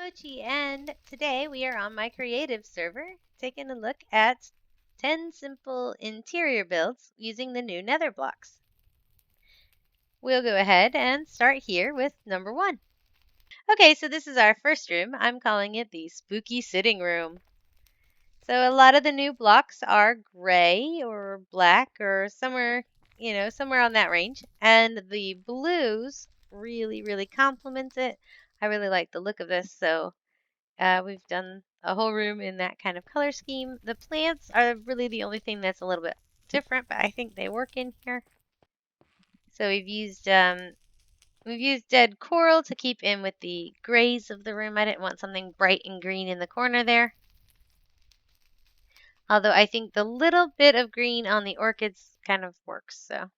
Mochi, and today we are on my creative server taking a look at 10 simple interior builds using the new Nether blocks. We'll go ahead and start here with number 1. Okay, so this is our first room. I'm calling it the spooky sitting room. So a lot of the new blocks are gray or black or somewhere, somewhere on that range. And the blues really complement it. I really like the look of this, so we've done a whole room in that kind of color scheme. The plants are really the only thing that's a little bit different, but I think they work in here. So we've used dead coral to keep in with the grays of the room. I didn't want something bright and green in the corner there. Although I think the little bit of green on the orchids kind of works. So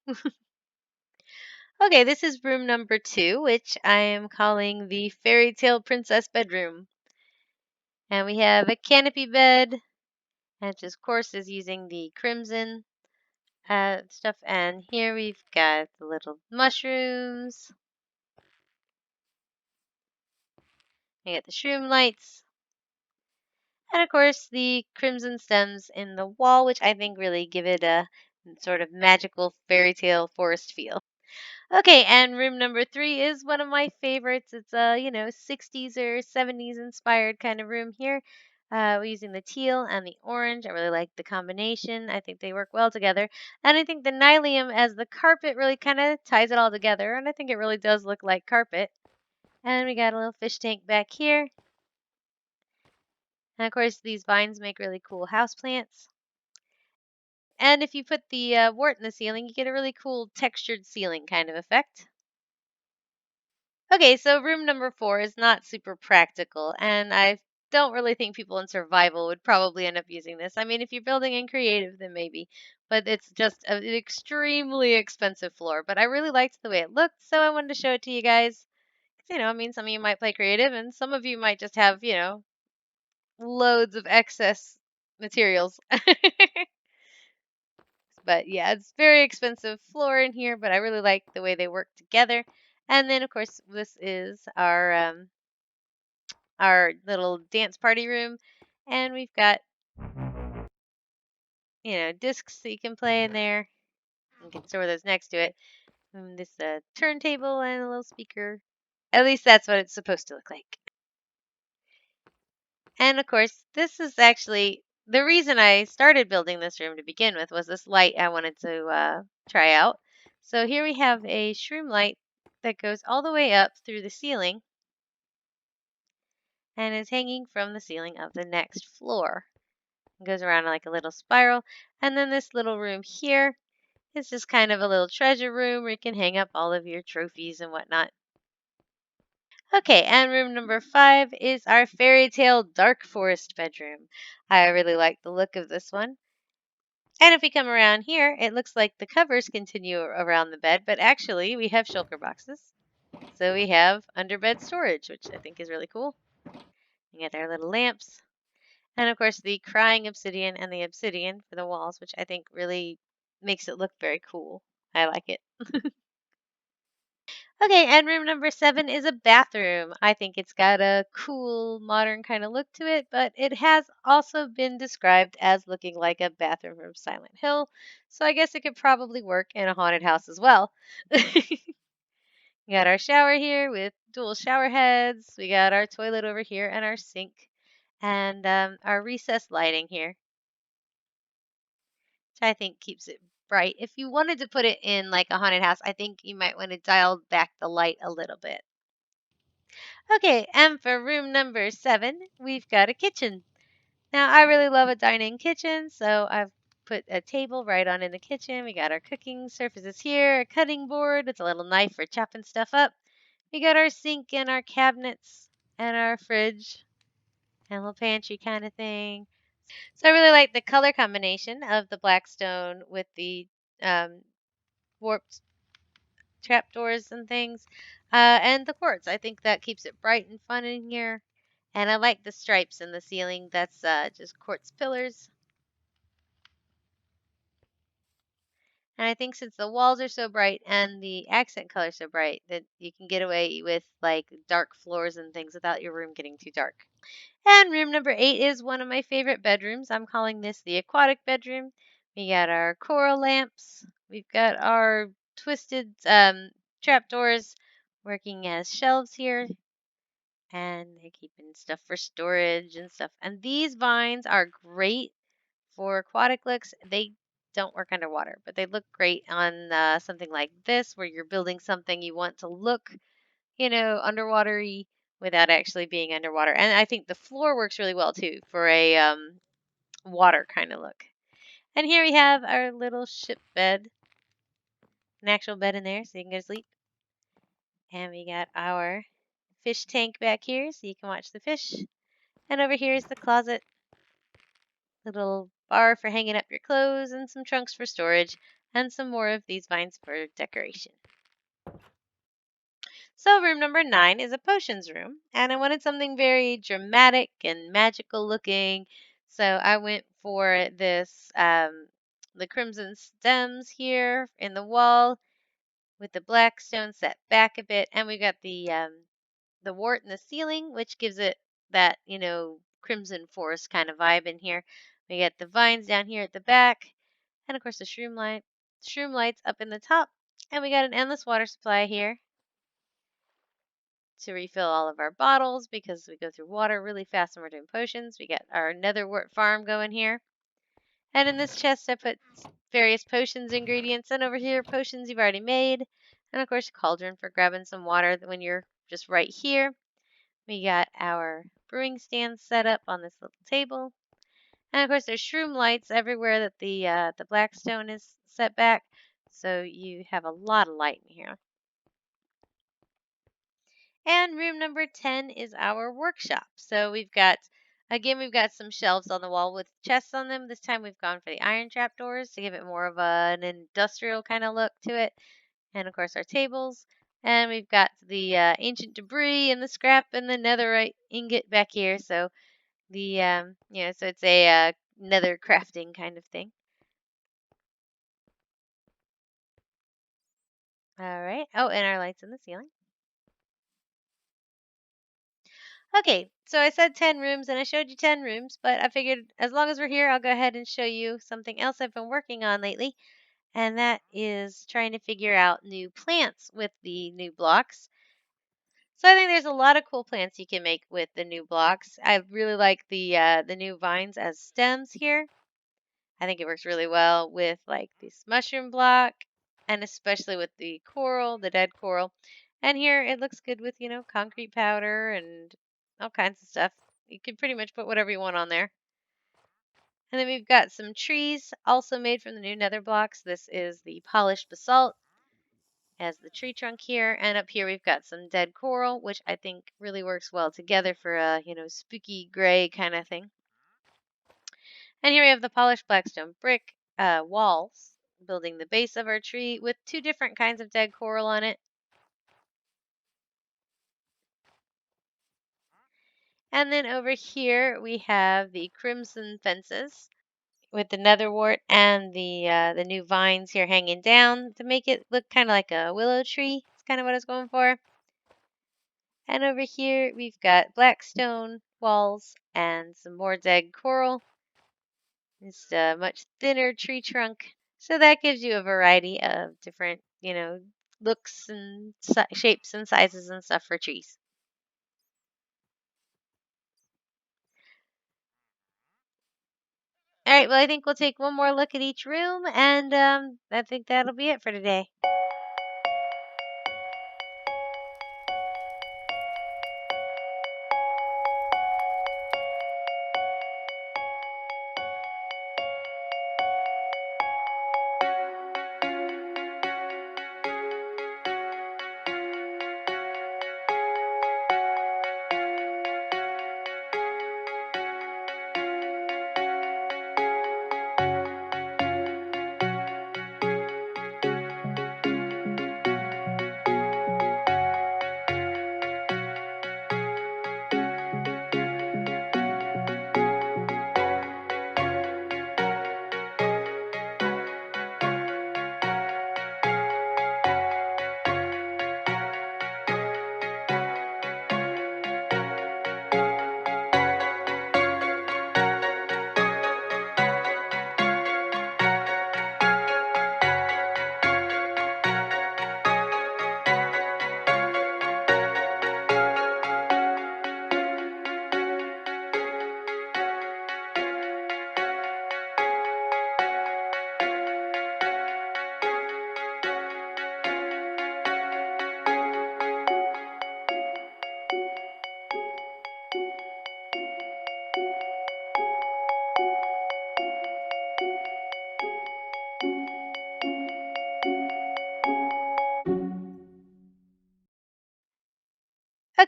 okay, this is room number 2, which I am calling the fairy tale princess bedroom. And we have a canopy bed, which of course is using the crimson stuff. And here we've got the little mushrooms. We got the shroom lights. And of course the crimson stems in the wall, which I think really give it a sort of magical fairy tale forest feel. Okay, and room number 3 is one of my favorites. It's a, 60s or 70s inspired kind of room here. We're using the teal and the orange. I really like the combination. I think they work well together. And I think the nylium as the carpet really kind of ties it all together. And I think it really does look like carpet. And we got a little fish tank back here. And of course, these vines make really cool house plants. And if you put the wart in the ceiling, you get a really cool textured ceiling kind of effect. Okay, so room number 4 is not super practical, and I don't really think people in survival would probably end up using this. I mean, if you're building in creative, then maybe, but it's just an extremely expensive floor. But I really liked the way it looked, so I wanted to show it to you guys. 'Cause, I mean, some of you might play creative, and some of you might just have, loads of excess materials. But yeah, it's very expensive floor in here, but I really like the way they work together. And then, of course, this is our little dance party room, and we've got discs that you can play in there. You can store those next to it. And this turntable and a little speaker. At least that's what it's supposed to look like. And of course, this is actually the reason I started building this room to begin with, was this light I wanted to try out. So here we have a shroom light that goes all the way up through the ceiling and is hanging from the ceiling of the next floor. It goes around like a little spiral. And then this little room here is just kind of a little treasure room where you can hang up all of your trophies and whatnot. Okay, and room number 5 is our fairy tale dark forest bedroom. I really like the look of this one. And if we come around here, it looks like the covers continue around the bed, but actually we have shulker boxes. So we have underbed storage, which I think is really cool. We got our little lamps. And of course the crying obsidian and the obsidian for the walls, which I think really makes it look very cool. I like it. Okay, and room number 7 is a bathroom. I think it's got a cool, modern kind of look to it, but it has also been described as looking like a bathroom from Silent Hill, so I guess it could probably work in a haunted house as well. We got our shower here with dual shower heads. We got our toilet over here and our sink, and our recessed lighting here, which I think keeps it bright. If you wanted to put it in like a haunted house, I think you might want to dial back the light a little bit. Okay, and for room number 7, we've got a kitchen. Now, I really love a dine-in kitchen, so I've put a table right on in the kitchen. We got our cooking surfaces here, a cutting board with a little knife for chopping stuff up. We got our sink and our cabinets and our fridge and a little pantry kind of thing. So I really like the color combination of the black stone with the um, warped trapdoors and things. And the quartz. I think that keeps it bright and fun in here. And I like the stripes in the ceiling. That's just quartz pillars. And I think since the walls are so bright and the accent color so bright that you can get away with like dark floors and things without your room getting too dark. And room number 8 is one of my favorite bedrooms. I'm calling this the aquatic bedroom. We got our coral lamps. We've got our twisted trapdoors working as shelves here. And they're keeping stuff for storage and stuff. And these vines are great for aquatic looks. They don't work underwater, but they look great on something like this where you're building something you want to look, underwatery without actually being underwater. And I think the floor works really well too for a water kind of look. And here we have our little ship bed, an actual bed in there so you can go to sleep. And we got our fish tank back here so you can watch the fish. And over here is the closet, little bar for hanging up your clothes and some trunks for storage and some more of these vines for decoration. So room number 9 is a potions room, and I wanted something very dramatic and magical looking. So I went for this, the crimson stems here in the wall with the black stone set back a bit, and we got the wart in the ceiling, which gives it that crimson forest kind of vibe in here. We got the vines down here at the back, and of course the shroom lights up in the top, and we got an endless water supply here to refill all of our bottles because we go through water really fast when we're doing potions. We got our nether wart farm going here. And in this chest, I put various potions ingredients. And over here, potions you've already made. And of course, a cauldron for grabbing some water when you're just right here. We got our brewing stand set up on this little table. And of course, there's shroom lights everywhere that the black stone is set back. So you have a lot of light in here. And room number 10 is our workshop. So we've got some shelves on the wall with chests on them. This time we've gone for the iron trap doors to give it more of an industrial kind of look to it. And of course our tables. And we've got the ancient debris and the scrap and the netherite ingot back here. So so it's a nether crafting kind of thing. All right. Oh, and our lights in the ceiling. Okay, so I said 10 rooms and I showed you 10 rooms, but I figured as long as we're here, I'll go ahead and show you something else I've been working on lately, and that is trying to figure out new plants with the new blocks. So I think there's a lot of cool plants you can make with the new blocks. I really like the new vines as stems here. I think it works really well with like this mushroom block and especially with the coral, the dead coral. And here it looks good with, concrete powder and all kinds of stuff. You can pretty much put whatever you want on there. And then we've got some trees also made from the new nether blocks. This is the polished basalt as the tree trunk here. And up here we've got some dead coral, which I think really works well together for a, spooky gray kind of thing. And here we have the polished blackstone brick walls, building the base of our tree with 2 different kinds of dead coral on it. And then over here we have the crimson fences with the netherwort and the new vines here hanging down to make it look kind of like a willow tree. It's kind of what I was going for. And over here we've got blackstone walls and some more dead coral. It's a much thinner tree trunk. So that gives you a variety of different, looks and shapes and sizes and stuff for trees. All right, well, I think we'll take one more look at each room, and I think that'll be it for today.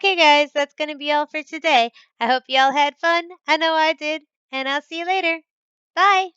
Okay, guys, that's going to be all for today. I hope y'all had fun. I know I did. And I'll see you later. Bye.